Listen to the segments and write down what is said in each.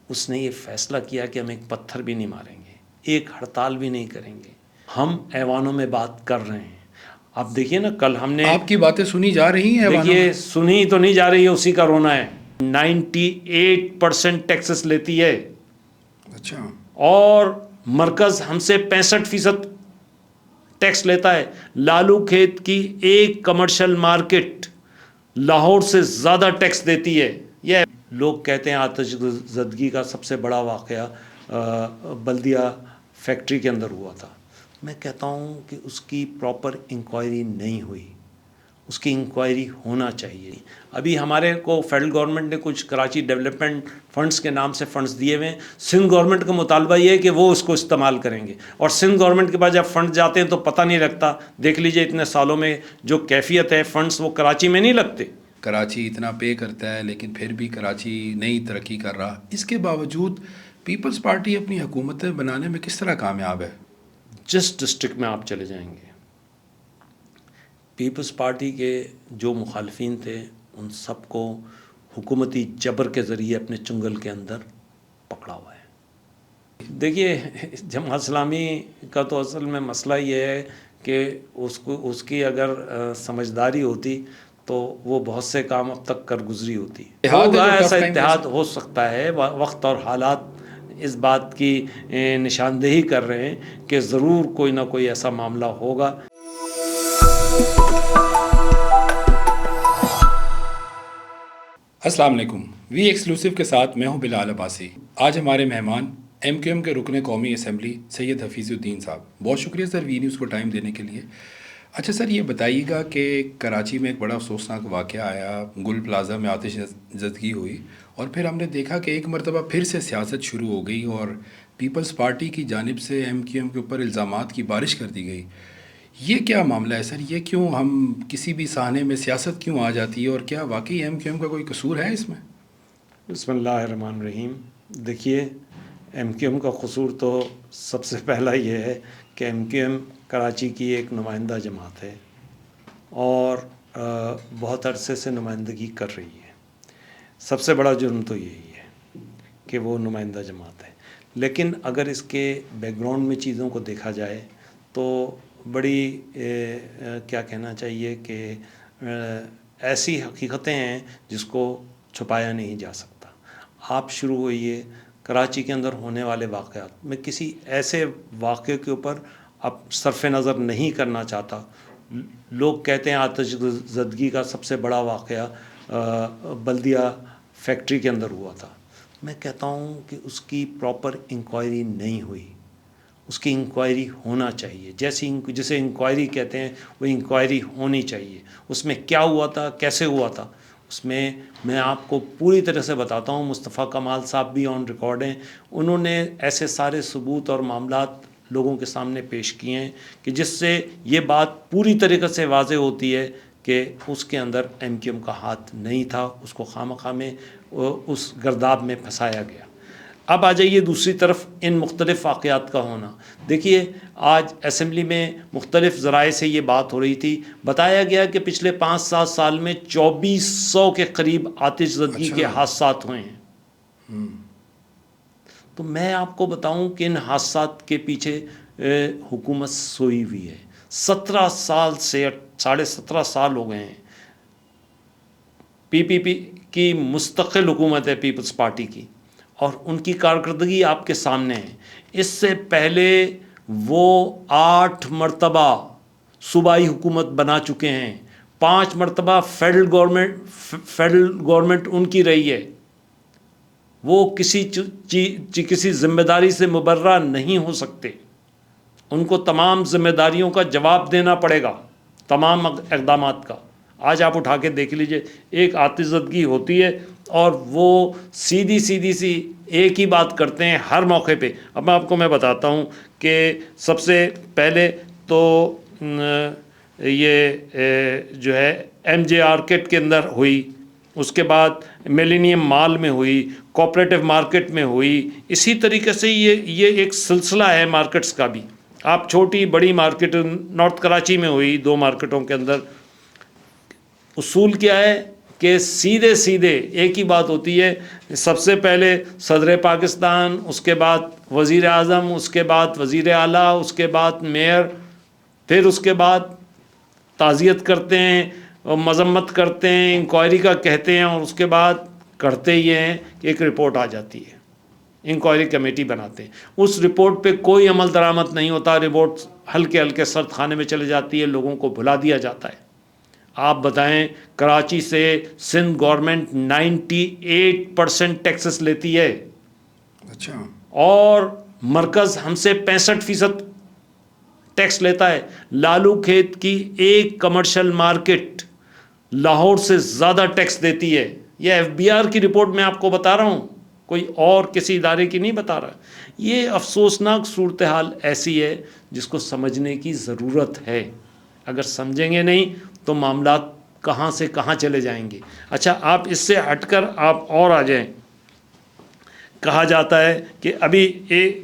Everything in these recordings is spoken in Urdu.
اس نے یہ فیصلہ کیا کہ ہم ایک پتھر بھی نہیں ماریں گے, ایک ہڑتال بھی نہیں کریں گے, ہم ایوانوں میں بات کر رہے ہیں. آپ دیکھیے نا, کل ہم نے, آپ کی باتیں سنی جا رہی ہیں, دیکھیے سنی تو نہیں جا رہی ہے, اسی کا رونا ہے. 98% ٹیکسز لیتی ہے. اچھا, اور مرکز ہم سے 65% ٹیکس لیتا ہے. لالو کھیت کی ایک کمرشل مارکیٹ لاہور سے زیادہ ٹیکس دیتی ہے. یہ لوگ کہتے ہیں آتش زدگی کا سب سے بڑا واقعہ بلدیہ فیکٹری کے اندر ہوا تھا. میں کہتا ہوں کہ اس کی پراپر انکوائری نہیں ہوئی, اس کی انکوائری ہونا چاہیے. ابھی ہمارے کو فیڈرل گورنمنٹ نے کچھ کراچی ڈیولپمنٹ فنڈز کے نام سے فنڈز دیے ہوئے ہیں. سندھ گورنمنٹ کا مطالبہ یہ ہے کہ وہ اس کو استعمال کریں گے, اور سندھ گورنمنٹ کے پاس جب فنڈ جاتے ہیں تو پتہ نہیں لگتا. دیکھ لیجئے اتنے سالوں میں جو کیفیت ہے فنڈز وہ کراچی میں نہیں لگتے. کراچی اتنا پے کرتا ہے لیکن پھر بھی کراچی نہیں ترقی کر رہا. اس کے باوجود پیپلز پارٹی اپنی حکومتیں بنانے میں کس طرح کامیاب ہے؟ جس ڈسٹرکٹ میں آپ چلے جائیں گے, پیپلز پارٹی کے جو مخالفین تھے ان سب کو حکومتی جبر کے ذریعے اپنے چنگل کے اندر پکڑا ہوا ہے. دیکھیے, جماعت اسلامی کا تو اصل میں مسئلہ یہ ہے کہ اس کی اگر سمجھداری ہوتی تو وہ بہت سے کام اب تک کر گزری ہوتی. ہوگا ایسا اتحاد, ہو سکتا ہے. وقت اور حالات اس بات کی نشاندہی کر رہے ہیں کہ ضرور کوئی نہ کوئی ایسا معاملہ ہوگا. السلام علیکم. وی ایکسکلوسیو کے ساتھ میں ہوں بلال عباسی. آج ہمارے مہمان ایم کیو ایم کے رکن قومی اسمبلی سید حفیظ الدین صاحب. بہت شکریہ سر وی نیوز کو ٹائم دینے کے لیے. اچھا سر, یہ بتائیے گا کہ کراچی میں ایک بڑا افسوسناک واقعہ آیا, گل پلازا میں آتش زدگی ہوئی, اور پھر ہم نے دیکھا کہ ایک مرتبہ پھر سے سیاست شروع ہو گئی اور پیپلز پارٹی کی جانب سے ایم کیو ایم کے اوپر الزامات کی بارش کر دی گئی. یہ کیا معاملہ ہے سر؟ یہ کیوں ہم کسی بھی سہانے میں سیاست کیوں آ جاتی ہے, اور کیا واقعی ایم کیو ایم کا کوئی قصور ہے اس میں؟ بسم اللہ الرحمن الرحیم. دیکھیے, ایم کیو ایم کا قصور تو سب سے پہلا یہ ہے کہ ایم کیو ایم کراچی کی ایک نمائندہ جماعت ہے اور بہت عرصے سے نمائندگی کر رہی ہے. سب سے بڑا جرم تو یہی ہے کہ وہ نمائندہ جماعت ہے. لیکن اگر اس کے بیک گراؤنڈ میں چیزوں کو دیکھا جائے تو بڑی کیا کہنا چاہیے کہ ایسی حقیقتیں ہیں جس کو چھپایا نہیں جا سکتا. آپ شروع ہوئیے کراچی کے اندر ہونے والے واقعات میں کسی ایسے واقعے کے اوپر اب صرف نظر نہیں کرنا چاہتا. لوگ کہتے ہیں آتش زدگی کا سب سے بڑا واقعہ بلدیہ فیکٹری کے اندر ہوا تھا. میں کہتا ہوں کہ اس کی پراپر انکوائری نہیں ہوئی, اس کی انکوائری ہونا چاہیے. جسے انکوائری کہتے ہیں وہ انکوائری ہونی چاہیے. اس میں کیا ہوا تھا, کیسے ہوا تھا, اس میں آپ کو پوری طرح سے بتاتا ہوں. مصطفیٰ کمال صاحب بھی آن ریکارڈ ہیں. انہوں نے ایسے سارے ثبوت اور معاملات لوگوں کے سامنے پیش کیے ہیں کہ جس سے یہ بات پوری طریقے سے واضح ہوتی ہے کہ اس کے اندر ایم کیو ایم کا ہاتھ نہیں تھا. اس کو خواہ میں اس گرداب میں پھنسایا گیا. اب آ جائیے دوسری طرف ان مختلف واقعات کا ہونا. دیکھیے, آج اسمبلی میں مختلف ذرائع سے یہ بات ہو رہی تھی. بتایا گیا کہ پچھلے 5-7 سال میں 2400 کے قریب آتش زدگی کے حادثات ہوئے ہیں. تو میں آپ کو بتاؤں کہ ان حادثات کے پیچھے حکومت سوئی ہوئی ہے. 17 سال سے 17.5 سال ہو گئے ہیں. پی کی مستقل حکومت ہے پیپلز پارٹی کی, اور ان کی کارکردگی آپ کے سامنے ہے. اس سے پہلے وہ 8 مرتبہ صوبائی حکومت بنا چکے ہیں. 5 مرتبہ فیڈرل گورنمنٹ ان کی رہی ہے. وہ کسی ذمہ داری سے مبرہ نہیں ہو سکتے. ان کو تمام ذمہ داریوں کا جواب دینا پڑے گا, تمام اقدامات کا. آج آپ اٹھا کے دیکھ لیجئے, ایک آتش زدگی ہوتی ہے اور وہ سیدھی سی ایک ہی بات کرتے ہیں ہر موقع پہ. اب میں بتاتا ہوں کہ سب سے پہلے تو یہ جو ہے ایم جے آرکیٹ کے اندر ہوئی, اس کے بعد میلینیم مال میں ہوئی, کوآپریٹو مارکیٹ میں ہوئی. اسی طریقے سے یہ ایک سلسلہ ہے مارکیٹس کا بھی. آپ چھوٹی بڑی مارکیٹ نارتھ کراچی میں ہوئی, 2 مارکیٹوں کے اندر. اصول کیا ہے کہ سیدھے سیدھے ایک ہی بات ہوتی ہے، سب سے پہلے صدر پاکستان، اس کے بعد وزیر اعظم، اس کے بعد وزیر اعلیٰ، اس کے بعد میئر، پھر اس کے بعد تعزیت کرتے ہیں اور مذمت کرتے ہیں، انکوائری کا کہتے ہیں، اور اس کے بعد کرتے یہ ہیں کہ ایک رپورٹ آ جاتی ہے، انکوائری کمیٹی بناتے ہیں، اس رپورٹ پہ کوئی عمل درآمد نہیں ہوتا، رپورٹ ہلکے ہلکے سرد خانے میں چلے جاتی ہے، لوگوں کو بھلا دیا جاتا ہے۔ آپ بتائیں، کراچی سے سندھ گورنمنٹ 98% ٹیکسز لیتی ہے، اچھا، اور مرکز ہم سے 65% ٹیکس لیتا ہے۔ لالو کھیت کی ایک کمرشل مارکیٹ لاہور سے زیادہ ٹیکس دیتی ہے، یہ ایف بی آر کی رپورٹ میں آپ کو بتا رہا ہوں، کوئی اور کسی ادارے کی نہیں بتا رہا۔ یہ افسوسناک صورتحال ایسی ہے جس کو سمجھنے کی ضرورت ہے، اگر سمجھیں گے نہیں تو معاملات کہاں سے کہاں چلے جائیں گے۔ اچھا، آپ اس سے ہٹ کر آپ اور آ جائیں، کہا جاتا ہے کہ ابھی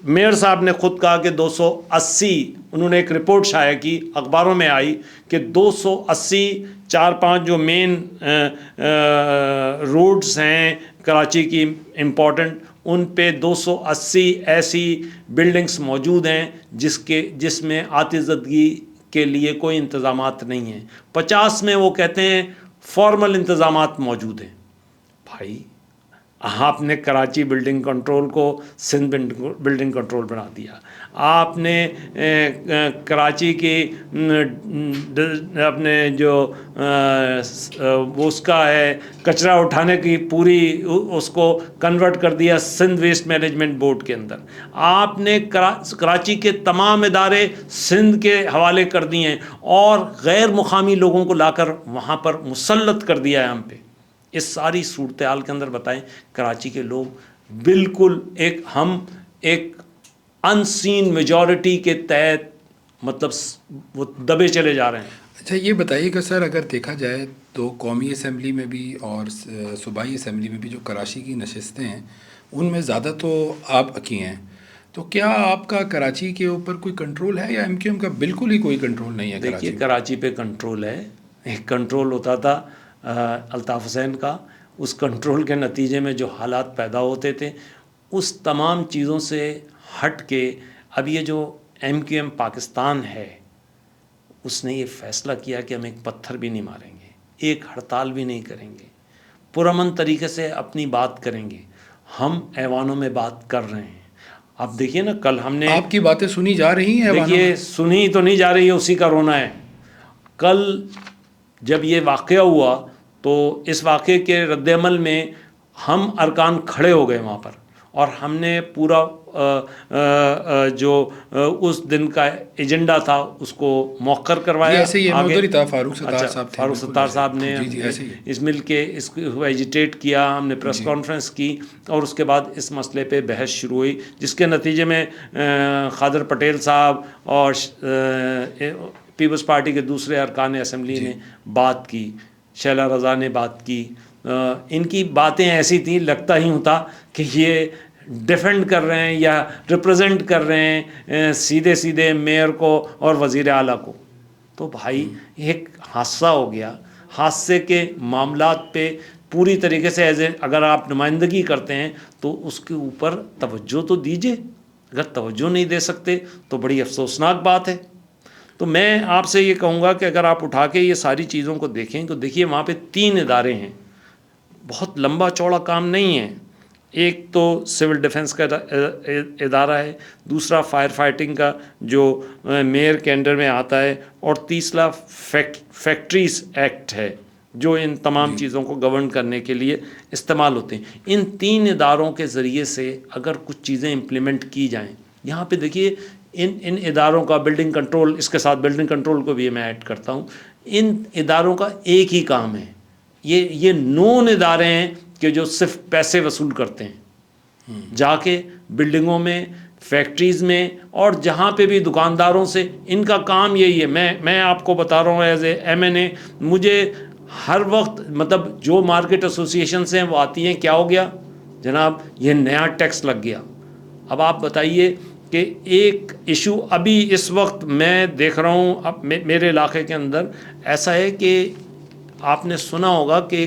میئر صاحب نے خود کہا کہ 280، انہوں نے ایک رپورٹ شائع کی، اخباروں میں آئی کہ 280 4-5 جو مین روڈز ہیں کراچی کی امپورٹنٹ، ان پہ 280 ایسی بلڈنگز موجود ہیں جس میں آتی زدگی کے لیے کوئی انتظامات نہیں ہیں۔ 50 میں وہ کہتے ہیں فارمل انتظامات موجود ہیں۔ بھائی، آپ نے کراچی بلڈنگ کنٹرول کو سندھ بلڈنگ کنٹرول بنا دیا، آپ نے کراچی کی اپنے جو اس کا ہے کچرا اٹھانے کی پوری اس کو کنورٹ کر دیا سندھ ویسٹ مینجمنٹ بورڈ کے اندر، آپ نے کراچی کے تمام ادارے سندھ کے حوالے کر دیے ہیں، اور غیر مقامی لوگوں کو لا کر وہاں پر مسلط کر دیا ہے ہم پہ۔ اس ساری صورتحال کے اندر بتائیں، کراچی کے لوگ بالکل ہم ایک ان سین میجورٹی کے تحت مطلب وہ دبے چلے جا رہے ہیں۔ اچھا، یہ بتائیے کہ سر اگر دیکھا جائے تو قومی اسمبلی میں بھی اور صوبائی اسمبلی میں بھی جو کراچی کی نشستیں ہیں ان میں زیادہ تو آپ کی ہیں، تو کیا آپ کا کراچی کے اوپر کوئی کنٹرول ہے، یا ایم کیو ایم کا بالکل ہی کوئی کنٹرول نہیں ہے؟ دیکھیے، کراچی پہ کنٹرول ہے، ایک کنٹرول ہوتا تھا الطاف حسین کا، اس کنٹرول کے نتیجے میں جو حالات پیدا ہوتے تھے، اس تمام چیزوں سے ہٹ کے اب یہ جو ایم کیو ایم پاکستان ہے، اس نے یہ فیصلہ کیا کہ ہم ایک پتھر بھی نہیں ماریں گے، ایک ہڑتال بھی نہیں کریں گے، پرامن طریقے سے اپنی بات کریں گے۔ ہم ایوانوں میں بات کر رہے ہیں، آپ دیکھیے نا، کل ہم نے، آپ کی باتیں سنی جا رہی ہیں؟ دیکھیے، سنی تو نہیں جا رہی ہے، اسی کا رونا ہے۔ کل جب یہ واقعہ ہوا تو اس واقعے کے رد عمل میں ہم ارکان کھڑے ہو گئے وہاں پر، اور ہم نے پورا جو اس دن کا ایجنڈا تھا اس کو مؤخر کروایا۔ ایسے ہی مودری تھا، فاروق ستار صاحب تھے، فاروق ستار صاحب نے اس مل کے اس کو ایجیٹیٹ کیا، ہم نے پریس کانفرنس کی، اور اس کے بعد اس مسئلے پہ بحث شروع ہوئی، جس کے نتیجے میں خادر پٹیل صاحب اور پیپلز پارٹی کے دوسرے ارکان اسمبلی نے بات کی، شیلا رضا نے بات کی۔ ان کی باتیں ایسی تھیں، لگتا ہی ہوتا کہ یہ ڈیفینڈ کر رہے ہیں یا ریپرزینٹ کر رہے ہیں سیدھے سیدھے میئر کو اور وزیر اعلیٰ کو۔ تو بھائی، ایک حادثہ ہو گیا، حادثے کے معاملات پہ پوری طریقے سے اگر آپ نمائندگی کرتے ہیں تو اس کے اوپر توجہ تو دیجیے، اگر توجہ نہیں دے سکتے تو بڑی افسوسناک بات ہے۔ تو میں آپ سے یہ کہوں گا کہ اگر آپ اٹھا کے یہ ساری چیزوں کو دیکھیں تو دیکھیے، وہاں پہ 3 ادارے ہیں، بہت لمبا چوڑا کام نہیں ہے۔ ایک تو سول ڈیفنس کا ادارہ ہے، دوسرا فائر فائٹنگ کا جو میئر کے انڈر میں آتا ہے، اور تیسرا فیکٹریز ایکٹ ہے جو ان تمام چیزوں کو گورن کرنے کے لیے استعمال ہوتے ہیں۔ ان 3 اداروں کے ذریعے سے اگر کچھ چیزیں امپلیمنٹ کی جائیں، یہاں پہ دیکھیے ان اداروں کا بلڈنگ کنٹرول، اس کے ساتھ بلڈنگ کنٹرول کو بھی میں ایڈ کرتا ہوں، ان اداروں کا ایک ہی کام ہے، یہ نون ادارے ہیں کہ جو صرف پیسے وصول کرتے ہیں، جا کے بلڈنگوں میں، فیکٹریز میں، اور جہاں پہ بھی دکانداروں سے، ان کا کام یہی ہے۔ میں آپ کو بتا رہا ہوں ایز اے ایم این اے، مجھے ہر وقت مطلب جو مارکیٹ ایسوسیشنس ہیں وہ آتی ہیں، کیا ہو گیا جناب، یہ نیا ٹیکس لگ گیا۔ اب آپ بتائیے کہ ایک ایشو ابھی اس وقت میں دیکھ رہا ہوں، اب میرے علاقے کے اندر ایسا ہے کہ آپ نے سنا ہوگا کہ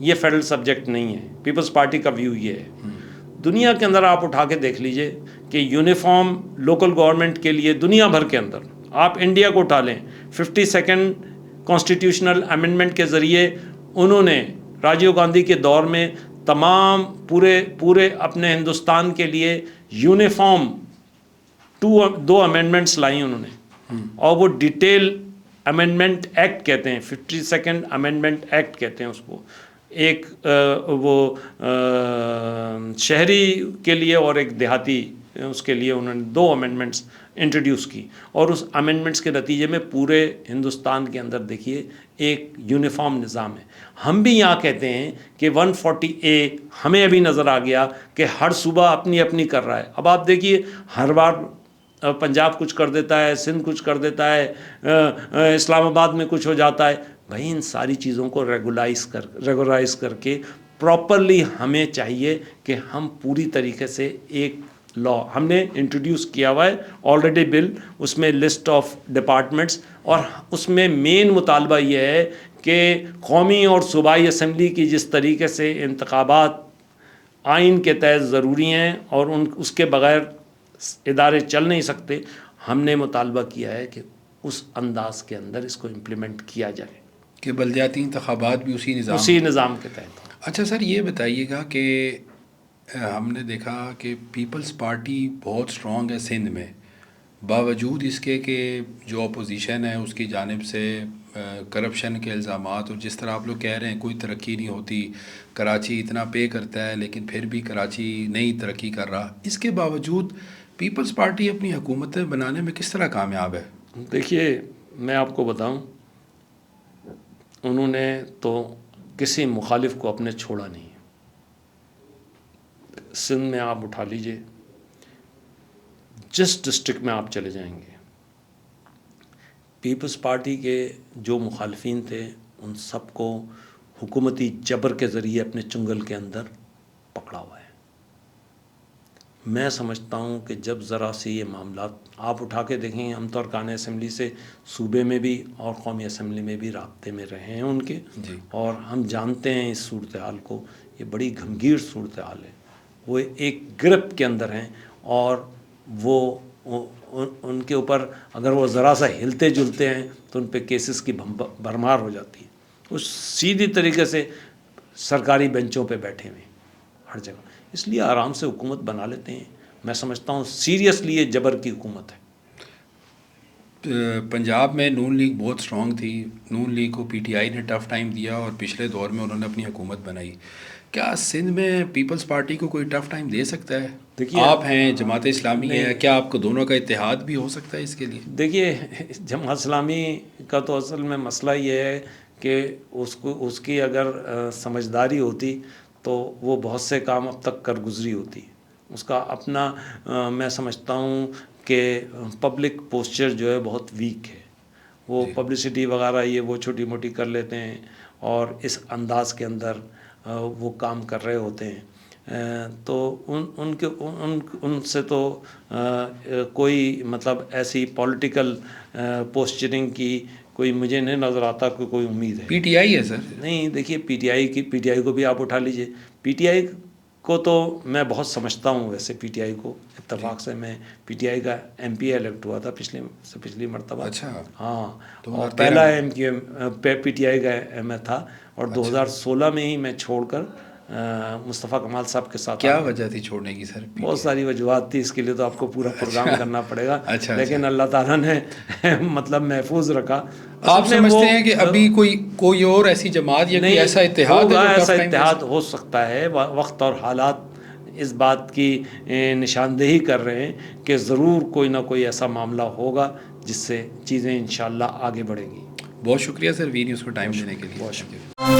یہ فیڈرل سبجیکٹ نہیں ہے. پیپلز پارٹی کا ویو یہ ہے. دنیا کے اندر آپ اٹھا کے دیکھ لیجئے کہ یونیفارم لوکل گورنمنٹ کے لیے دنیا بھر کے اندر, آپ انڈیا کو اٹھا لیں, 52 کانسٹیٹیوشنل امینڈمنٹ کے ذریعے انہوں نے راجیو گاندھی کے دور میں تمام پورے اپنے ہندوستان کے لیے یونیفارم 2 امینڈمنٹس لائیں انہوں نے, اور وہ ڈیٹیل امینڈمنٹ ایکٹ کہتے ہیں, 52 امینڈمنٹ ایکٹ کہتے ہیں اس کو. ایک وہ شہری کے لیے اور ایک دیہاتی, اس کے لیے انہوں نے 2 امینڈمنٹس انٹروڈیوس کی, اور اس امینڈمنٹس کے نتیجے میں پورے ہندوستان کے اندر دیکھیے ایک یونیفارم نظام ہے. ہم بھی یہاں کہتے ہیں کہ 140A ہمیں ابھی نظر آ گیا کہ ہر صوبہ اپنی اپنی کر رہا ہے. اب آپ دیکھیے ہر بار پنجاب کچھ کر دیتا ہے, سندھ کچھ کر دیتا ہے, اسلام آباد میں کچھ ہو جاتا ہے. بھائی ان ساری چیزوں کو ریگولرائز کر کے پراپرلی ہمیں چاہیے کہ ہم پوری طریقے سے ایک لا ہم نے انٹروڈیوس کیا ہوا ہے آلریڈی بل, اس میں لسٹ آف ڈپارٹمنٹس, اور اس میں مین مطالبہ یہ ہے کہ قومی اور صوبائی اسمبلی کی جس طریقے سے انتخابات آئین کے تحت ضروری ہیں اور اس کے بغیر ادارے چل نہیں سکتے, ہم نے مطالبہ کیا ہے کہ اس انداز کے اندر اس کو امپلیمنٹ کیا جائے کہ بلدیاتی انتخابات بھی اسی نظام کے تحت. اچھا سر, یہ بتائیے گا کہ ہم نے دیکھا کہ پیپلز پارٹی بہت سٹرونگ ہے سندھ میں, باوجود اس کے کہ جو اپوزیشن ہے اس کی جانب سے کرپشن کے الزامات, اور جس طرح آپ لوگ کہہ رہے ہیں کوئی ترقی نہیں ہوتی, کراچی اتنا پے کرتا ہے لیکن پھر بھی کراچی نہیں ترقی کر رہا, اس کے باوجود پیپلز پارٹی اپنی حکومتیں بنانے میں کس طرح کامیاب ہے؟ دیکھیے میں آپ کو بتاؤں, انہوں نے تو کسی مخالف کو اپنے چھوڑا نہیں. سندھ میں آپ اٹھا لیجئے, جس ڈسٹرکٹ میں آپ چلے جائیں گے, پیپلز پارٹی کے جو مخالفین تھے ان سب کو حکومتی جبر کے ذریعے اپنے چنگل کے اندر پکڑا ہوا ہے. میں سمجھتا ہوں کہ جب ذرا سے یہ معاملات آپ اٹھا کے دیکھیں, ہم تو ارکان اسمبلی سے صوبے میں بھی اور قومی اسمبلی میں بھی رابطے میں رہے ہیں ان کے, اور ہم جانتے ہیں اس صورتحال کو. یہ بڑی گھمگیر صورتحال ہے, وہ ایک گرپ کے اندر ہیں, اور وہ ان کے اوپر اگر وہ ذرا سا ہلتے جلتے ہیں تو ان پہ کیسز کی بھرمار ہو جاتی ہے. وہ سیدھی طریقے سے سرکاری بینچوں پہ بیٹھے ہوئے ہر جگہ, اس لیے آرام سے حکومت بنا لیتے ہیں. میں سمجھتا ہوں سیریسلی یہ جبر کی حکومت ہے. پنجاب میں نون لیگ بہت سٹرونگ تھی, نون لیگ کو پی ٹی آئی نے ٹف ٹائم دیا اور پچھلے دور میں انہوں نے اپنی حکومت بنائی. کیا سندھ میں پیپلز پارٹی کو کوئی ٹف ٹائم دے سکتا ہے؟ دیکھیے آپ ہیں, جماعت اسلامی ہے, کیا آپ کو دونوں کا اتحاد بھی ہو سکتا ہے اس کے لیے؟ دیکھیے جماعت اسلامی کا تو اصل میں مسئلہ یہ ہے کہ اس کی اگر سمجھداری ہوتی تو وہ بہت سے کام اب تک کر گزری ہوتی. اس کا اپنا میں سمجھتا ہوں کہ پبلک پوسچر جو ہے بہت ویک ہے. وہ پبلسٹی وغیرہ یہ وہ چھوٹی موٹی کر لیتے ہیں, اور اس انداز کے اندر وہ کام کر رہے ہوتے ہیں. تو ان سے تو کوئی مطلب ایسی پولیٹیکل پوسچرنگ کی کوئی مجھے نہیں نظر آتا کہ کوئی امید ہے. پی ٹی آئی ہے سر. نہیں دیکھیے پی ٹی آئی کو بھی آپ اٹھا لیجئے. پی ٹی آئی کو تو میں بہت سمجھتا ہوں ویسے. پی ٹی آئی کو اتفاق سے میں پی ٹی آئی کا ایم پی الیکٹ ہوا تھا پچھلی مرتبہ. اچھا ہاں, اور پہلا M Q M P T I کا ایم اے تھا, اور 2016 میں ہی میں چھوڑ کر مصطفیٰ کمال صاحب کے ساتھ. کیا وجہ تھی چھوڑنے کی سر؟ بہت ساری وجوہات تھی, اس کے لیے تو آپ کو پورا پروگرام کرنا پڑے گا. لیکن اچھا. اللہ تعالیٰ نے مطلب محفوظ رکھا. آپ سمجھتے ہیں کہ ابھی کوئی اور ایسی جماعت یا کوئی ایسا اتحاد ہے؟ ایسا اتحاد ہو سکتا ہے. وقت اور حالات اس بات کی نشاندہی کر رہے ہیں کہ ضرور کوئی نہ کوئی ایسا معاملہ ہوگا جس سے چیزیں انشاءاللہ آگے بڑھیں گی. بہت شکریہ سر وی نیوز کو ٹائم دینے کے لیے. بہت شکریہ.